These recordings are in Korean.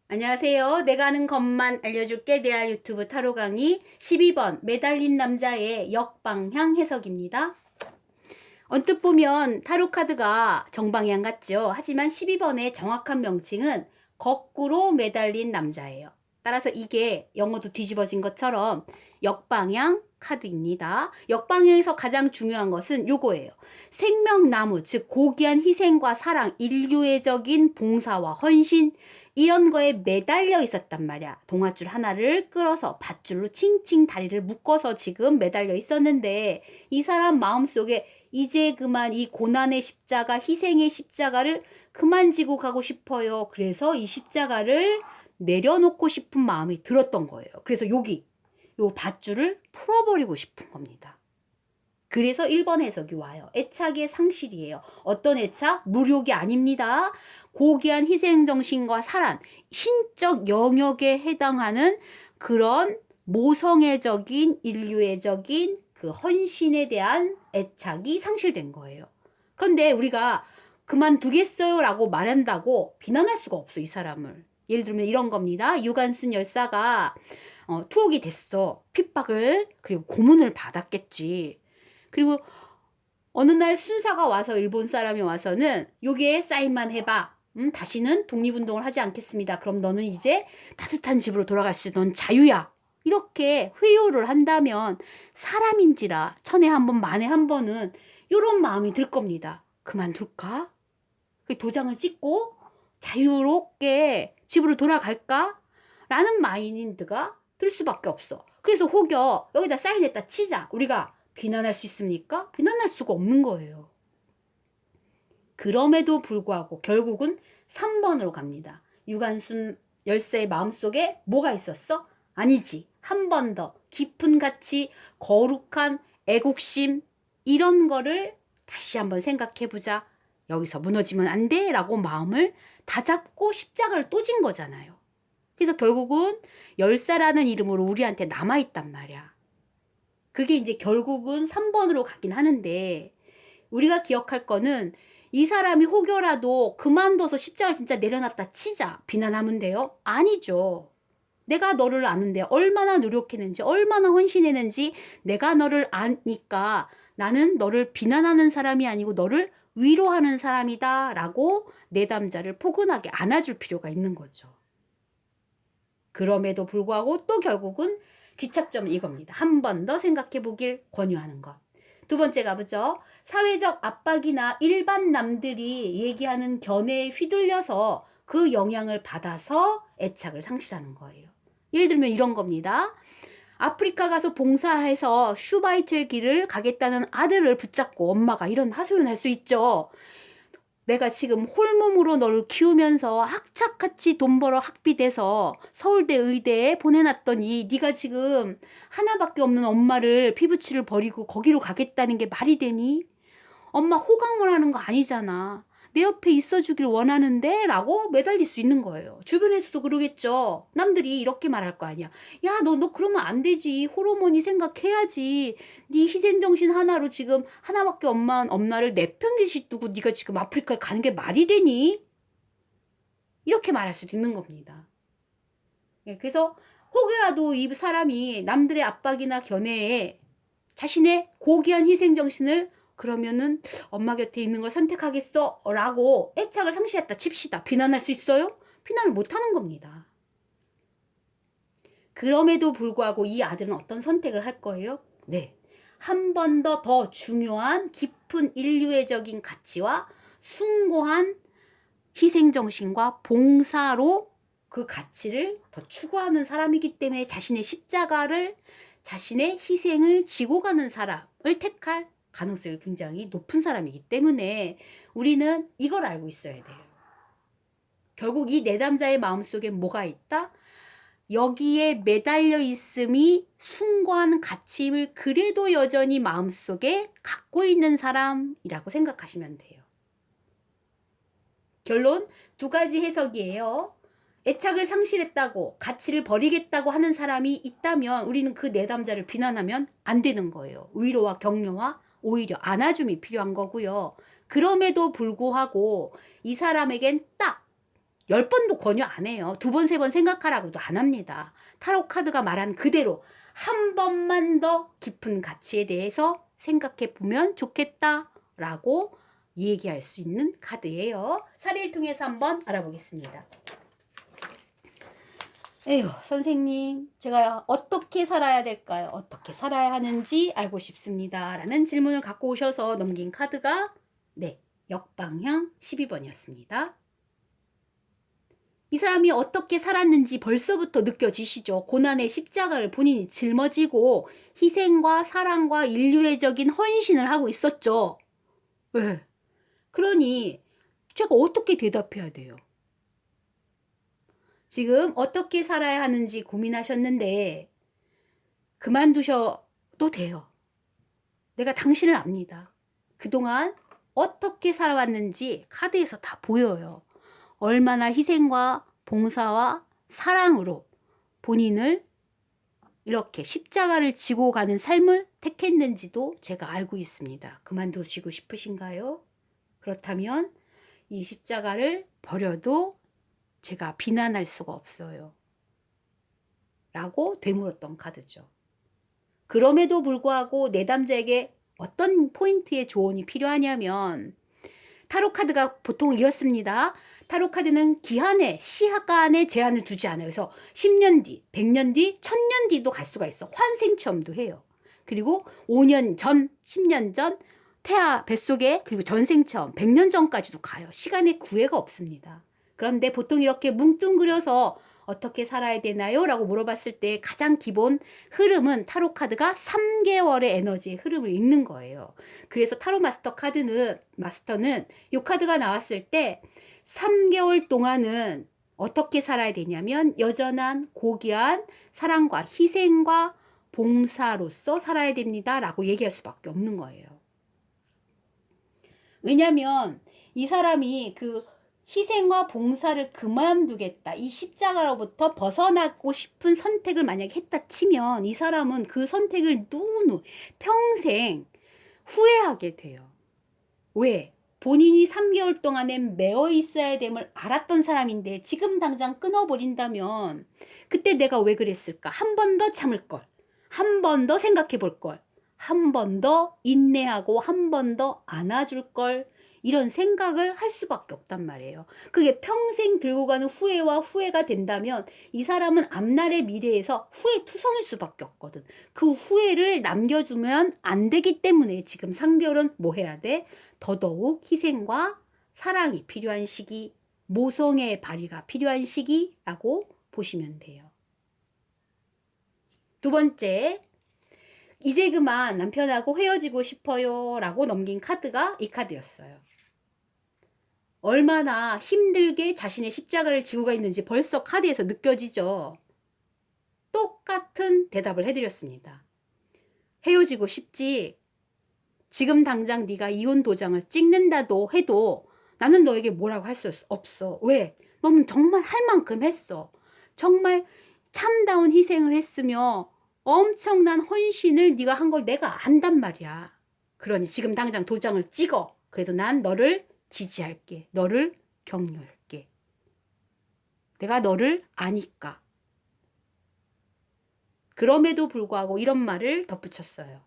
안녕하세요. 내가 아는 것만 알려줄게. 대할 유튜브 타로 강의 12번 매달린 남자의 역방향 해석입니다. 언뜻 보면 타로 카드가 정방향 같죠. 하지만 12번의 정확한 명칭은 거꾸로 매달린 남자예요. 따라서 이게 영어도 뒤집어진 것처럼 역방향 카드입니다. 역방향에서 가장 중요한 것은 요거예요. 생명나무, 즉 고귀한 희생과 사랑, 인류애적인 봉사와 헌신 이런 거에 매달려 있었단 말이야. 동아줄 하나를 끌어서 밧줄로 칭칭 다리를 묶어서 지금 매달려 있었는데 이 사람 마음속에 이제 그만 이 고난의 십자가, 희생의 십자가를 그만 지고 가고 싶어요. 그래서 이 십자가를 내려놓고 싶은 마음이 들었던 거예요. 그래서 여기 요 밧줄을 풀어버리고 싶은 겁니다. 그래서 1번 해석이 와요. 애착의 상실이에요. 어떤 애착? 무력이 아닙니다. 고귀한 희생정신과 사랑, 신적 영역에 해당하는 그런 모성애적인, 인류애적인 그 헌신에 대한 애착이 상실된 거예요. 그런데 우리가 그만두겠어요 라고 말한다고 비난할 수가 없어, 이 사람을. 예를 들면 이런 겁니다. 유관순 열사가 투옥이 됐어. 핍박을, 그리고 고문을 받았겠지. 그리고 어느 날 순사가 와서 일본 사람이 와서는 여기에 사인만 해봐. 다시는 독립운동을 하지 않겠습니다. 그럼 너는 이제 따뜻한 집으로 돌아갈 수 있는 넌 자유야. 이렇게 회유를 한다면 사람인지라 천에 한 번 만에 한 번은 이런 마음이 들 겁니다. 그만둘까? 그 도장을 찍고 자유롭게 집으로 돌아갈까? 라는 마인드가 들 수밖에 없어. 그래서 혹여 여기다 사인했다 치자. 우리가 비난할 수 있습니까? 비난할 수가 없는 거예요. 그럼에도 불구하고 결국은 3번으로 갑니다. 유관순 열사의 마음속에 뭐가 있었어? 아니지. 한 번 더 깊은 가치, 거룩한 애국심 이런 거를 다시 한번 생각해보자. 여기서 무너지면 안 돼 라고 마음을 다잡고 십자가를 또 진 거잖아요. 그래서 결국은 열사라는 이름으로 우리한테 남아있단 말이야. 그게 이제 결국은 3번으로 가긴 하는데 우리가 기억할 거는 이 사람이 혹여라도 그만둬서 십자가를 진짜 내려놨다 치자 비난하면 돼요? 아니죠. 내가 너를 아는데 얼마나 노력했는지 얼마나 헌신했는지 내가 너를 아니까 나는 너를 비난하는 사람이 아니고 너를 위로하는 사람이다 라고 내담자를 포근하게 안아줄 필요가 있는 거죠. 그럼에도 불구하고 또 결국은 귀착점은 이겁니다. 한 번 더 생각해 보길 권유하는 것. 두 번째 가보죠. 사회적 압박이나 일반 남들이 얘기하는 견해에 휘둘려서 그 영향을 받아서 애착을 상실하는 거예요. 예를 들면 이런 겁니다. 아프리카 가서 봉사해서 슈바이처의 길을 가겠다는 아들을 붙잡고 엄마가 이런 하소연할 수 있죠. 내가 지금 홀몸으로 너를 키우면서 학착같이 돈 벌어 학비돼서 서울대 의대에 보내놨더니 네가 지금 하나밖에 없는 엄마를 피부치를 버리고 거기로 가겠다는 게 말이 되니? 엄마 호강을 하는 거 아니잖아. 내 옆에 있어주길 원하는데? 라고 매달릴 수 있는 거예요. 주변에서도 그러겠죠. 남들이 이렇게 말할 거 아니야. 야, 너 그러면 안 되지. 호르몬이 생각해야지. 네 희생정신 하나로 지금 하나밖에 엄마를 내팽개씩 두고 네가 지금 아프리카에 가는 게 말이 되니? 이렇게 말할 수도 있는 겁니다. 그래서 혹여라도 이 사람이 남들의 압박이나 견해에 자신의 고귀한 희생정신을 그러면은 엄마 곁에 있는 걸 선택하겠어? 라고 애착을 상실했다 칩시다. 비난할 수 있어요? 비난을 못하는 겁니다. 그럼에도 불구하고 이 아들은 어떤 선택을 할 거예요? 네. 한 번 더 중요한 깊은 인류애적인 가치와 숭고한 희생정신과 봉사로 그 가치를 더 추구하는 사람이기 때문에 자신의 십자가를 자신의 희생을 지고 가는 사람을 택할 가능성이 굉장히 높은 사람이기 때문에 우리는 이걸 알고 있어야 돼요. 결국 이 내담자의 마음속에 뭐가 있다? 여기에 매달려 있음이 숭고한 가치임을 그래도 여전히 마음속에 갖고 있는 사람이라고 생각하시면 돼요. 결론 두 가지 해석이에요. 애착을 상실했다고 가치를 버리겠다고 하는 사람이 있다면 우리는 그 내담자를 비난하면 안 되는 거예요. 위로와 격려와 오히려 안아줌이 필요한 거고요. 그럼에도 불구하고 이 사람에겐 딱 10번도 권유 안 해요. 2번, 3번 생각하라고도 안 합니다. 타로 카드가 말한 그대로 한 번만 더 깊은 가치에 대해서 생각해 보면 좋겠다라고 얘기할 수 있는 카드예요. 사례를 통해서 한번 알아보겠습니다. 에휴, 선생님, 제가 어떻게 살아야 될까요? 어떻게 살아야 하는지 알고 싶습니다. 라는 질문을 갖고 오셔서 넘긴 카드가 네, 역방향 12번이었습니다. 이 사람이 어떻게 살았는지 벌써부터 느껴지시죠? 고난의 십자가를 본인이 짊어지고 희생과 사랑과 인류애적인 헌신을 하고 있었죠. 네. 그러니 제가 어떻게 대답해야 돼요? 지금 어떻게 살아야 하는지 고민하셨는데 그만두셔도 돼요. 내가 당신을 압니다. 그동안 어떻게 살아왔는지 카드에서 다 보여요. 얼마나 희생과 봉사와 사랑으로 본인을 이렇게 십자가를 지고 가는 삶을 택했는지도 제가 알고 있습니다. 그만두시고 싶으신가요? 그렇다면 이 십자가를 버려도 제가 비난할 수가 없어요. 라고 되물었던 카드죠. 그럼에도 불구하고 내담자에게 어떤 포인트의 조언이 필요하냐면 타로 카드가 보통 이렇습니다. 타로 카드는 기한에 시간에 제한을 두지 않아요. 그래서 10년 뒤, 100년 뒤, 1000년 뒤도 갈 수가 있어. 환생 체험도 해요. 그리고 5년 전, 10년 전, 태아 뱃속에 그리고 전생 체험 100년 전까지도 가요. 시간에 구애가 없습니다. 그런데 보통 이렇게 뭉뚱그려서 어떻게 살아야 되나요? 라고 물어봤을 때 가장 기본 흐름은 타로 카드가 3개월의 에너지의 흐름을 읽는 거예요. 그래서 타로 마스터는 이 카드가 나왔을 때 3개월 동안은 어떻게 살아야 되냐면 여전한 고귀한 사랑과 희생과 봉사로서 살아야 됩니다. 라고 얘기할 수밖에 없는 거예요. 왜냐면 이 사람이 그 희생과 봉사를 그만두겠다. 이 십자가로부터 벗어나고 싶은 선택을 만약에 했다 치면 이 사람은 그 선택을 평생 후회하게 돼요. 왜? 본인이 3개월 동안에 매어 있어야 됨을 알았던 사람인데 지금 당장 끊어버린다면 그때 내가 왜 그랬을까? 한 번 더 참을 걸. 한 번 더 생각해 볼 걸. 한 번 더 인내하고 한 번 더 안아줄 걸. 이런 생각을 할 수밖에 없단 말이에요. 그게 평생 들고 가는 후회가 된다면 이 사람은 앞날의 미래에서 후회투성일 수밖에 없거든. 그 후회를 남겨주면 안 되기 때문에 지금 3개월은 뭐 해야 돼? 더더욱 희생과 사랑이 필요한 시기, 모성의 발휘가 필요한 시기라고 보시면 돼요. 두 번째, 이제 그만 남편하고 헤어지고 싶어요 라고 넘긴 카드가 이 카드였어요. 얼마나 힘들게 자신의 십자가를 지고 있는지 벌써 카드에서 느껴지죠. 똑같은 대답을 해드렸습니다. 헤어지고 싶지. 지금 당장 네가 이혼 도장을 찍는다도 해도 나는 너에게 뭐라고 할 수 없어. 왜? 너는 정말 할 만큼 했어. 정말 참다운 희생을 했으며 엄청난 헌신을 네가 한 걸 내가 안단 말이야. 그러니 지금 당장 도장을 찍어. 그래도 난 너를 지지할게. 너를 격려할게. 내가 너를 아니까. 그럼에도 불구하고 이런 말을 덧붙였어요.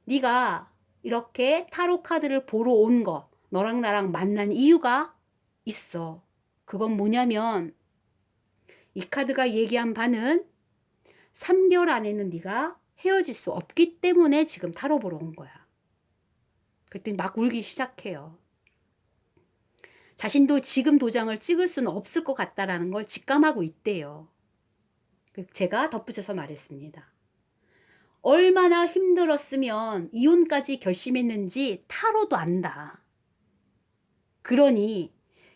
네가 이렇게 타로 카드를 보러 온 거, 너랑 나랑 만난 이유가 있어. 그건 뭐냐면 이 카드가 얘기한 바는 3개월 안에는 네가 헤어질 수 없기 때문에 지금 타로 보러 온 거야. 그랬더니 막 울기 시작해요. 자신도 지금 도장을 찍을 수는 없을 것 같다라는 걸 직감하고 있대요. 제가 덧붙여서 말했습니다. 얼마나 힘들었으면 이혼까지 결심했는지 타로도 안다. 그러니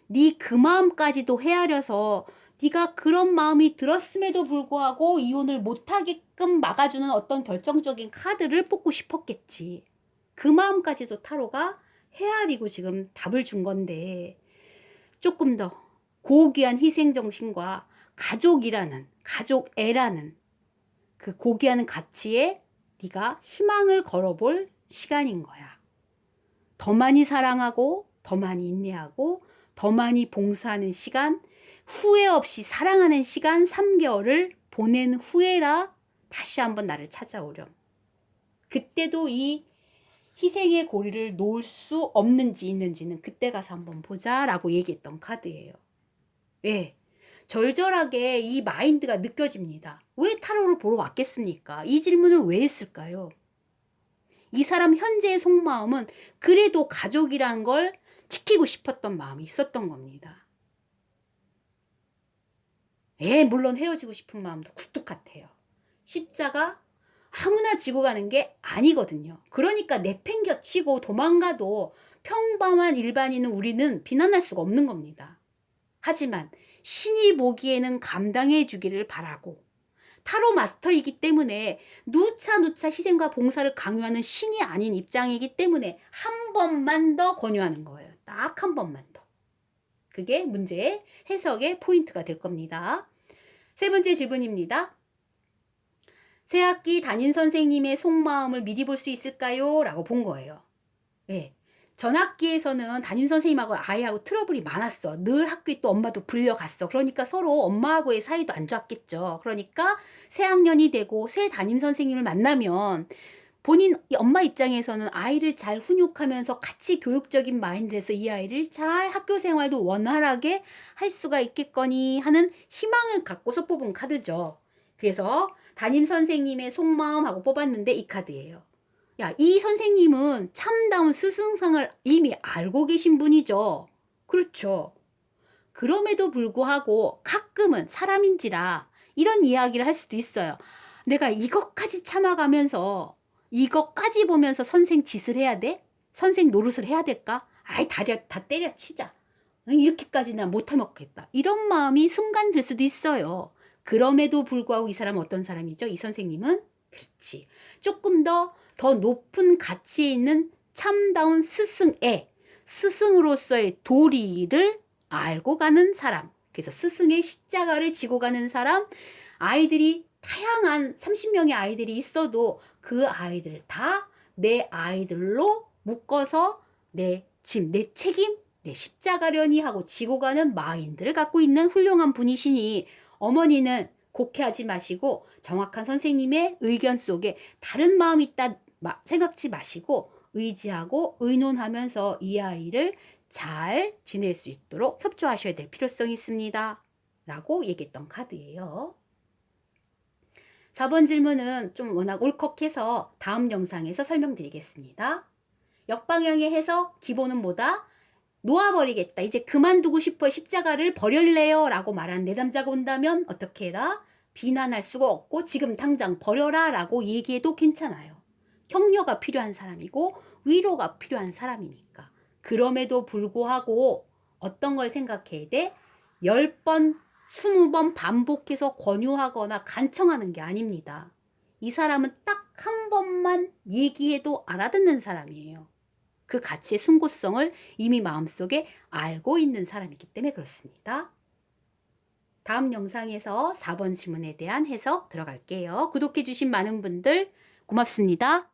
네 그 마음까지도 헤아려서 네가 그런 마음이 들었음에도 불구하고 이혼을 못하게끔 막아주는 어떤 결정적인 카드를 뽑고 싶었겠지. 그 마음까지도 타로가 헤아리고 지금 답을 준 건데 조금 더 고귀한 희생정신과 가족애라는 그 고귀한 가치에 네가 희망을 걸어볼 시간인 거야. 더 많이 사랑하고 더 많이 인내하고 더 많이 봉사하는 시간, 후회 없이 사랑하는 시간 3개월을 보낸 후에라 다시 한번 나를 찾아오렴. 그때도 이 희생의 고리를 놓을 수 없는지 있는지는 그때 가서 한번 보자 라고 얘기했던 카드예요. 예, 절절하게 이 마인드가 느껴집니다. 왜 타로를 보러 왔겠습니까? 이 질문을 왜 했을까요? 이 사람 현재의 속마음은 그래도 가족이란 걸 지키고 싶었던 마음이 있었던 겁니다. 예, 물론 헤어지고 싶은 마음도 굴뚝 같아요. 십자가 아무나 지고 가는 게 아니거든요. 그러니까 내팽겨치고 도망가도 평범한 일반인은 우리는 비난할 수가 없는 겁니다. 하지만 신이 보기에는 감당해 주기를 바라고, 타로 마스터이기 때문에 누차 희생과 봉사를 강요하는 신이 아닌 입장이기 때문에 한 번만 더 권유하는 거예요. 딱 한 번만 더. 그게 문제의 해석의 포인트가 될 겁니다. 세 번째 질문입니다. 새학기 담임 선생님의 속마음을 미리 볼 수 있을까요? 라고 본 거예요. 네. 전학기에서는 담임 선생님하고 아이하고 트러블이 많았어. 늘 학교에 또 엄마도 불려갔어. 그러니까 서로 엄마하고의 사이도 안 좋았겠죠. 그러니까 새 학년이 되고 새 담임 선생님을 만나면 본인 엄마 입장에서는 아이를 잘 훈육하면서 같이 교육적인 마인드에서 이 아이를 잘 학교 생활도 원활하게 할 수가 있겠거니 하는 희망을 갖고서 뽑은 카드죠. 그래서 담임 선생님의 속마음하고 뽑았는데 이 카드예요. 야, 이 선생님은 참다운 스승상을 이미 알고 계신 분이죠. 그렇죠. 그럼에도 불구하고 가끔은 사람인지라 이런 이야기를 할 수도 있어요. 내가 이것까지 참아가면서 이것까지 보면서 선생 짓을 해야 돼? 선생 노릇을 해야 될까? 아이, 다 때려치자. 이렇게까지는 못해먹겠다. 이런 마음이 순간 들 수도 있어요. 그럼에도 불구하고 이 사람은 어떤 사람이죠? 이 선생님은 그렇지. 조금 더 높은 가치에 있는 참다운 스승으로서의 도리를 알고 가는 사람. 그래서 스승의 십자가를 지고 가는 사람. 아이들이 다양한 30명의 아이들이 있어도 그 아이들을 다 내 아이들로 묶어서 내 짐, 내 책임, 내 십자가려니 하고 지고 가는 마인드를 갖고 있는 훌륭한 분이시니 어머니는 곡해하지 마시고 정확한 선생님의 의견 속에 다른 마음이 있다 생각지 마시고 의지하고 의논하면서 이 아이를 잘 지낼 수 있도록 협조하셔야 될 필요성이 있습니다. 라고 얘기했던 카드예요. 4번 질문은 좀 워낙 울컥해서 다음 영상에서 설명드리겠습니다. 역방향의 해석, 기본은 뭐다? 놓아버리겠다. 이제 그만두고 싶어요. 십자가를 버릴래요. 라고 말한 내담자가 온다면 어떻게 해라? 비난할 수가 없고 지금 당장 버려라 라고 얘기해도 괜찮아요. 격려가 필요한 사람이고 위로가 필요한 사람이니까. 그럼에도 불구하고 어떤 걸 생각해야 돼? 10번, 20번 반복해서 권유하거나 간청하는 게 아닙니다. 이 사람은 딱 한 번만 얘기해도 알아듣는 사람이에요. 그 가치의 숭고성을 이미 마음속에 알고 있는 사람이기 때문에 그렇습니다. 다음 영상에서 4번 질문에 대한 해석 들어갈게요. 구독해 주신 많은 분들 고맙습니다.